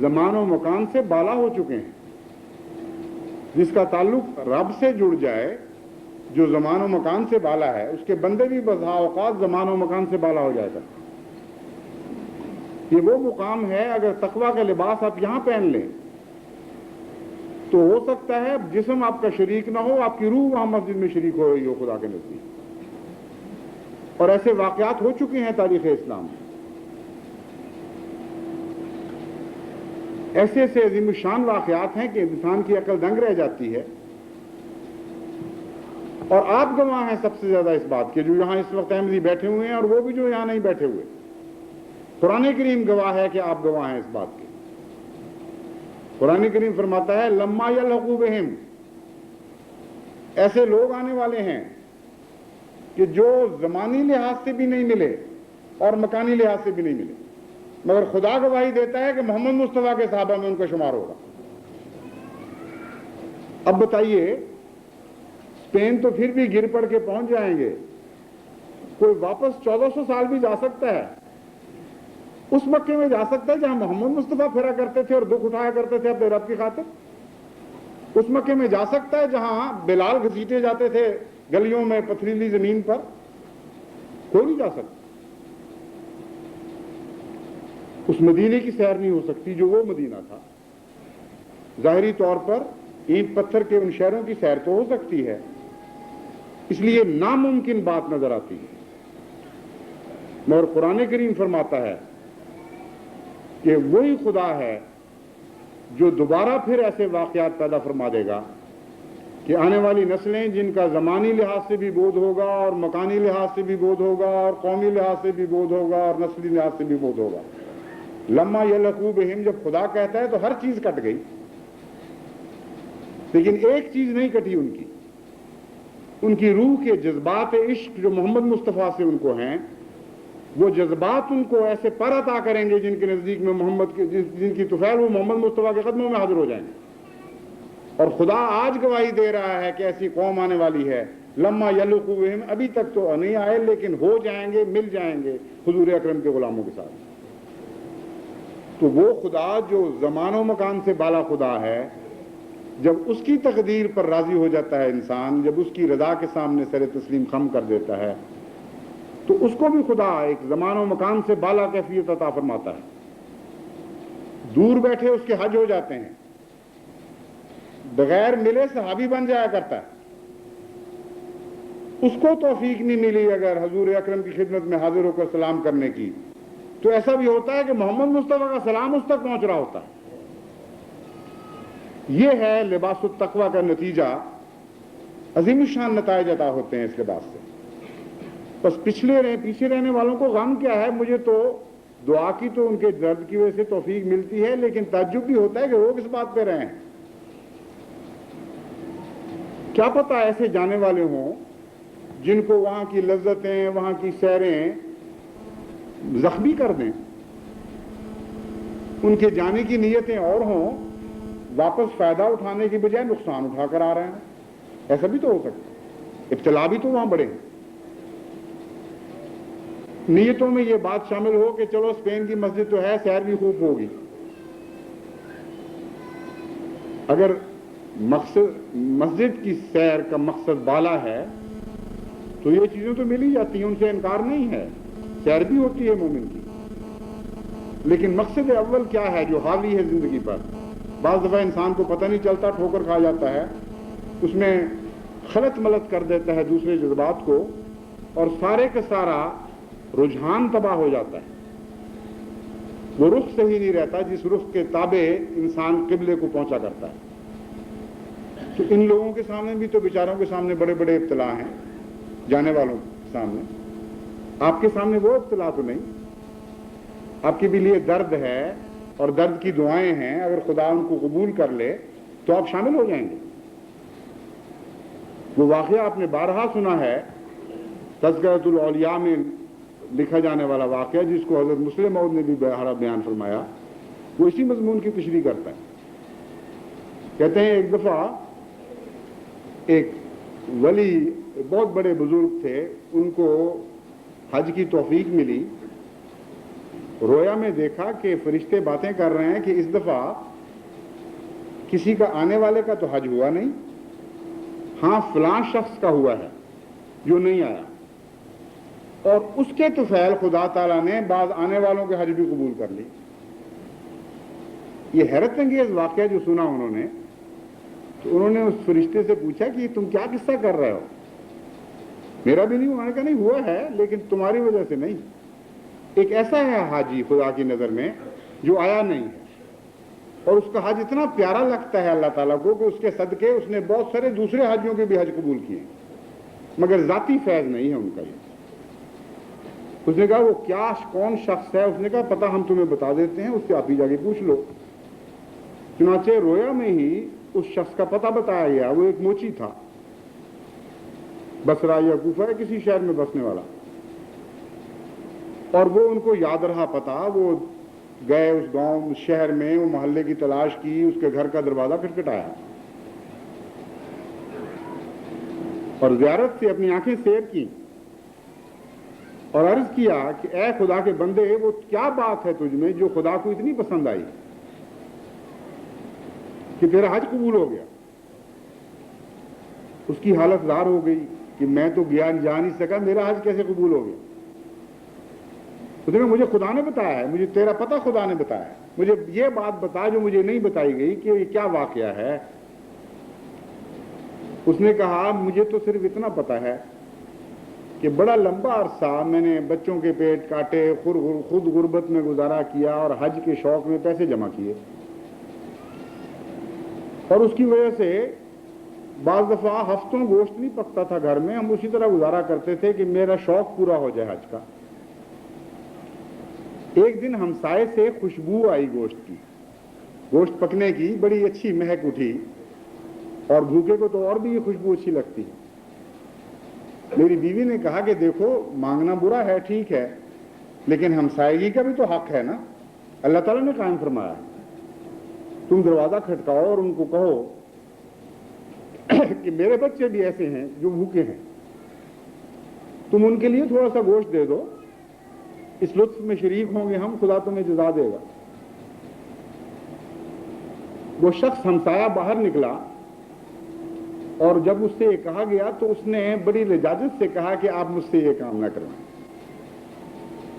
زمان و مکان سے بالا ہو چکے ہیں. جس کا تعلق رب سے جڑ جائے, جو زمان و مکان سے بالا ہے, اس کے بندے بھی بسا اوقات زمان و مکان سے بالا ہو جائے گا. یہ وہ مقام ہے, اگر تقویٰ کا لباس آپ یہاں پہن لیں تو ہو سکتا ہے جسم آپ کا شریک نہ ہو، آپ کی روح وہاں مسجد میں شریک ہو رہی ہو خدا کے نزدیک. اور ایسے واقعات ہو چکے ہیں تاریخ اسلام میں. ایسے ایسے عظیم الشان واقعات ہیں کہ انسان کی عقل دنگ رہ جاتی ہے. اور آپ گواہ ہیں سب سے زیادہ اس بات کے، جو یہاں اس وقت احمدی بیٹھے ہوئے ہیں اور وہ بھی جو یہاں نہیں بیٹھے ہوئے. قرآن کریم گواہ ہے کہ آپ گواہ ہیں اس بات کے. قرآن کریم فرماتا ہے لما یلحقوا بہم، ایسے لوگ آنے والے ہیں کہ جو زمانی لحاظ سے بھی نہیں ملے اور مکانی لحاظ سے بھی نہیں ملے، مگر خدا گواہی دیتا ہے کہ محمد مصطفیٰ کے صحابہ میں ان کا شمار ہوگا. اب بتائیے، اسپین تو پھر بھی گر پڑ کے پہنچ جائیں گے، کوئی واپس 1400 سال بھی جا سکتا ہے، اس مکے میں جا سکتا ہے جہاں محمد مصطفیٰ پھرا کرتے تھے اور دکھ اٹھایا کرتے تھے اپنے رب کی خاطر. اس مکے میں جا سکتا ہے جہاں بلال گھسیٹے جاتے تھے گلیوں میں پتھریلی زمین پر. کوئی نہیں جا سکتا. اس مدینے کی سیر نہیں ہو سکتی جو وہ مدینہ تھا. ظاہری طور پر اینٹ پتھر کے ان شہروں کی سیر تو ہو سکتی ہے، اس لیے ناممکن بات نظر آتی ہے. مگر قرآن کریم فرماتا ہے کہ وہی خدا ہے جو دوبارہ پھر ایسے واقعات پیدا فرما دے گا کہ آنے والی نسلیں جن کا زمانی لحاظ سے بھی بودھ ہوگا اور مکانی لحاظ سے بھی بودھ ہوگا اور قومی لحاظ سے بھی بودھ ہوگا اور نسلی لحاظ سے بھی بودھ ہوگا. لما یلحقوا بہم جب خدا کہتا ہے تو ہر چیز کٹ گئی، لیکن ایک چیز نہیں کٹی ان کی روح کے جذبات عشق جو محمد مصطفیٰ سے ان کو ہیں، وہ جذبات ان کو ایسے پر عطا کریں گے جن کے نزدیک میں جن کی طفیل وہ محمد مصطفیٰ کے قدموں میں حاضر ہو جائیں گے. اور خدا آج گواہی دے رہا ہے کہ ایسی قوم آنے والی ہے. لما یلحقوا بہم، ابھی تک تو نہیں آئے لیکن ہو جائیں گے، مل جائیں گے حضور اکرم کے غلاموں کے ساتھ. تو وہ خدا جو زمان و مکان سے بالا خدا ہے، جب اس کی تقدیر پر راضی ہو جاتا ہے انسان، جب اس کی رضا کے سامنے سر تسلیم خم کر دیتا ہے، تو اس کو بھی خدا ایک زمان و مکان سے بالا کیفیت عطا فرماتا ہے. دور بیٹھے اس کے حج ہو جاتے ہیں، بغیر ملے صحابی بن جایا کرتا ہے. اس کو توفیق نہیں ملی اگر حضور اکرم کی خدمت میں حاضر ہو کر سلام کرنے کی، تو ایسا بھی ہوتا ہے کہ محمد مصطفیٰ کا سلام اس تک پہنچ رہا ہوتا ہے. یہ ہے لباس التقویٰ کا نتیجہ. عظیم الشان نتائج عطا ہوتے ہیں اس لباس سے. بس پیچھے رہنے والوں کو غم کیا ہے؟ مجھے تو دعا کی تو ان کے درد کی وجہ سے توفیق ملتی ہے، لیکن تعجب بھی ہوتا ہے کہ وہ کس بات پہ رہے ہیں. کیا پتہ ایسے جانے والے ہوں جن کو وہاں کی لذتیں، وہاں کی سیریں زخمی کر دیں، ان کے جانے کی نیتیں اور ہوں، واپس فائدہ اٹھانے کی بجائے نقصان اٹھا کر آ رہے ہیں. ایسا بھی تو ہو سکتا ہے. ابتلا بھی تو وہاں بڑے ہیں. نیتوں میں یہ بات شامل ہو کہ چلو اسپین کی مسجد تو ہے، سیر بھی خوب ہوگی. اگر مسجد کی سیر کا مقصد بالا ہے تو یہ چیزیں تو مل ہی جاتی ہیں، ان سے انکار نہیں ہے. سیر بھی ہوتی ہے مومن کی، لیکن مقصد اول کیا ہے جو حاوی ہے زندگی پر؟ بعض دفعہ انسان کو پتہ نہیں چلتا، ٹھوکر کھا جاتا ہے، اس میں خلط ملط کر دیتا ہے دوسرے جذبات کو، اور سارے کا سارا رجحان تباہ ہو جاتا ہے. وہ رخ صحیح نہیں رہتا جس رخ کے تابع انسان قبلے کو پہنچا کرتا ہے. تو ان لوگوں کے سامنے بھی تو بیچاروں کے سامنے بڑے بڑے ابتلا ہیں، جانے والوں کے سامنے. آپ کے سامنے وہ ابتلا تو نہیں. آپ کے بھی لیے درد ہے اور درد کی دعائیں ہیں، اگر خدا ان کو قبول کر لے تو آپ شامل ہو جائیں گے. وہ واقعہ آپ نے بارہا سنا ہے، تذکرۃ الاولیاء میں لکھا جانے والا واقعہ جس کو حضرت مسلم موعود نے بھی بارہا بیان فرمایا، وہ اسی مضمون کی تشریح کرتا ہے. کہتے ہیں ایک دفعہ ایک ولی، بہت بڑے بزرگ تھے، ان کو حج کی توفیق ملی. رویا میں دیکھا کہ فرشتے باتیں کر رہے ہیں کہ اس دفعہ کسی کا آنے والے کا تو حج ہوا نہیں، ہاں فلاں شخص کا ہوا ہے جو نہیں آیا، اور اس کے طفیل خدا تعالیٰ نے بعض آنے والوں کے حج بھی قبول کر لی. یہ حیرت انگیز واقعہ جو سنا انہوں نے، تو انہوں نے اس فرشتے سے پوچھا کہ تم کیا قصہ کر رہے ہو؟ میرا بھی نہیں ہوا. کہ نہیں ہوا ہے لیکن تمہاری وجہ سے نہیں. ایک ایسا ہے حاجی خدا کی نظر میں جو آیا نہیں ہے اور اس کا حج اتنا پیارا لگتا ہے اللہ تعالیٰ کو کہ اس کے صدقے اس نے بہت سارے دوسرے حاجیوں کے بھی حج قبول کیے مگر ذاتی فیض نہیں ہے ان کا. یہ اس نے کہا وہ کیا کون شخص ہے؟ اس نے کہا پتہ ہم تمہیں بتا دیتے ہیں, اس سے آپ ہی جا کے پوچھ لو. چنانچہ رویا میں ہی اس شخص کا پتہ بتایا گیا. وہ ایک موچی تھا, بصرہ یا کوفہ کسی شہر میں بسنے والا, اور وہ ان کو یاد رہا پتہ. وہ گئے اس گاؤں اس شہر میں, وہ محلے کی تلاش کی, اس کے گھر کا دروازہ کھٹکھٹایا اور زیارت سے اپنی آنکھیں سیر کی اور عرض کیا کہ اے خدا کے بندے, وہ کیا بات ہے تجھ میں جو خدا کو اتنی پسند آئی کہ تیرا حج قبول ہو گیا؟ اس کی حالت زار ہو گئی کہ میں تو جا نہیں سکا, میرا حج کیسے قبول ہو گیا؟ اس نے کہا مجھے خدا نے بتایا ہے, مجھے تیرا پتہ خدا نے بتایا ہے, مجھے یہ بات بتا جو مجھے نہیں بتائی گئی کہ یہ کیا واقعہ ہے. اس نے کہا مجھے تو صرف اتنا پتہ ہے کہ بڑا لمبا عرصہ میں نے بچوں کے پیٹ کاٹے, خود غربت میں گزارا کیا اور حج کے شوق میں پیسے جمع کیے, اور اس کی وجہ سے بعض دفعہ ہفتوں گوشت نہیں پکتا تھا گھر میں. ہم اسی طرح گزارا کرتے تھے کہ میرا شوق پورا ہو جائے حج کا. ایک دن ہمسائے سے خوشبو آئی گوشت کی, گوشت پکنے کی بڑی اچھی مہک اٹھی, اور بھوکے کو تو اور بھی یہ خوشبو اچھی لگتی ہے. میری بیوی نے کہا کہ دیکھو مانگنا برا ہے ٹھیک ہے, لیکن ہمسائیگی کا بھی تو حق ہے نا, اللہ تعالیٰ نے قائم فرمایا. تم دروازہ کھٹکاؤ اور ان کو کہو کہ میرے بچے بھی ایسے ہیں جو بھوکے ہیں, تم ان کے لیے تھوڑا سا گوشت دے دو, اس لطف میں شریک ہوں گے ہم, خدا تمہیں جزا دے گا. وہ شخص ہمسایہ باہر نکلا اور جب اس سے یہ کہا گیا تو اس نے بڑی لجاجت سے کہا کہ آپ مجھ سے یہ کام نہ کروائیں,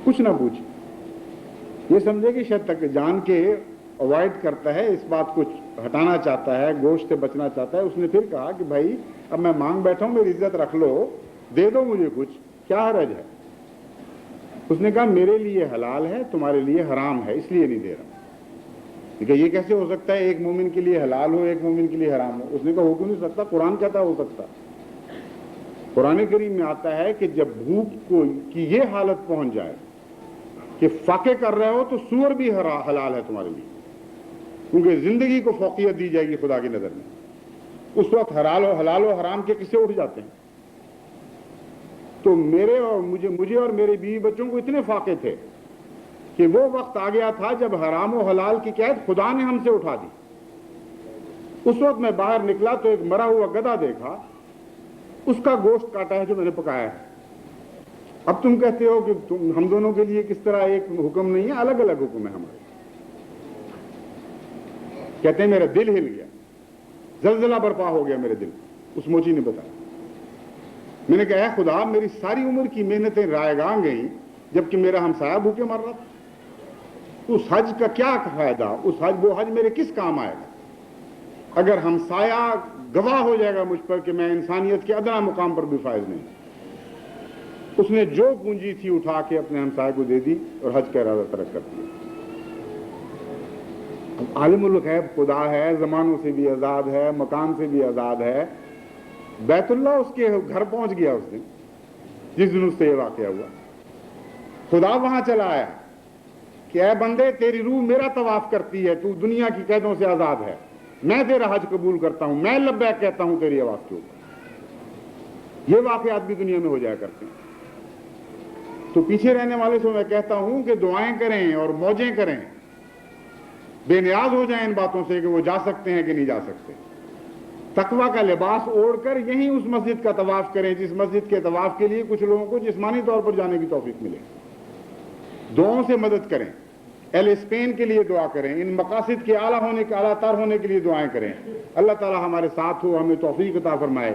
کچھ نہ پوچھیں. یہ سمجھے کہ شاید تک جان کے اوائڈ کرتا ہے, اس بات کو ہٹانا چاہتا ہے, گوشت سے بچنا چاہتا ہے. اس نے پھر کہا کہ بھائی اب میں مانگ بیٹھا ہوں, میری عزت رکھ لو, دے دو مجھے کچھ, کیا حرج ہے؟ اس نے کہا میرے لیے حلال ہے, تمہارے لیے حرام ہے, اس لیے نہیں دے رہا. کہ یہ کیسے ہو سکتا ہے ایک مومن کے لیے حلال ہو ایک مومن کے لیے حرام ہو؟ اس نے کہا ہو کیوں نہیں سکتا, قرآن کہتا ہو سکتا. قرآن کریم میں آتا ہے کہ جب بھوک کو کی یہ حالت پہنچ جائے کہ فاقے کر رہے ہو تو سور بھی حلال ہے تمہارے لیے, کیونکہ زندگی کو فوقیت دی جائے گی خدا کی نظر میں. اس وقت حلال و حرام کے قصے اٹھ جاتے ہیں. تو میرے اور مجھے اور میرے بیوی بچوں کو اتنے فاقے تھے کہ وہ وقت آ گیا تھا جب حرام و حلال کی قید خدا نے ہم سے اٹھا دی. اس وقت میں باہر نکلا تو ایک مرا ہوا گدھا دیکھا, اس کا گوشت کاٹا ہے جو میں نے پکایا ہے. اب تم کہتے ہو کہ ہم دونوں کے لیے کس طرح ایک حکم نہیں ہے, الگ الگ حکم ہے ہمارے. کہتے ہیں میرا دل ہل گیا, زلزلہ برپا ہو گیا میرے دل. اس موچی نے بتایا. میں نے کہا اے خدا, میری ساری عمر کی محنتیں رائیگاں گئیں جبکہ میرا ہمسایہ بھوکے مر رہا تھا. اس حج کا کیا فائدہ؟ وہ حج میرے کس کام آئے گا اگر ہمسایہ گواہ ہو جائے گا مجھ پر کہ میں انسانیت کے ادنا مقام پر بھی فائز نہیں. اس نے جو پونجی تھی اٹھا کے اپنے ہمسائے کو دے دی اور حج کا ارادہ ترک کر دیا. عالم الغیب خدا ہے, زمانوں سے بھی آزاد ہے, مکان سے بھی آزاد ہے. بیت اللہ اس کے گھر پہنچ گیا اس دن, جس دن اس سے یہ واقعہ ہوا. خدا وہاں چلا آیا کہ اے بندے تیری روح میرا طواف کرتی ہے, تو دنیا کی قیدوں سے آزاد ہے, میں تیرا حج قبول کرتا ہوں, میں لبیک کہتا ہوں تیری آواز کے اوپر. یہ واقعات بھی دنیا میں ہو جایا کرتے ہیں. تو پیچھے رہنے والے سے میں کہتا ہوں کہ دعائیں کریں اور موجیں کریں, بے نیاز ہو جائیں ان باتوں سے کہ وہ جا سکتے ہیں کہ نہیں جا سکتے. تقویٰ کا لباس اوڑھ کر یہیں اس مسجد کا طواف کریں جس مسجد کے طواف کے لیے کچھ لوگوں کو جسمانی طور پر جانے کی توفیق ملے. دعاؤں سے مدد کریں, اہل اسپین کے لیے دعا کریں, ان مقاصد کے اعلیٰ تر ہونے کے لیے دعائیں کریں. اللہ تعالی ہمارے ساتھ ہو, ہمیں توفیق عطا فرمائے.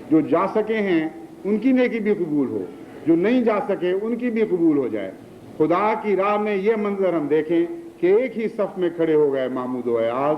جو جا سکے ہیں ان کی نیکی بھی قبول ہو, جو نہیں جا سکے ان کی بھی قبول ہو جائے. خدا کی راہ میں یہ منظر ہم دیکھیں کہ ایک ہی صف میں کھڑے ہو گئے محمود و ایاز,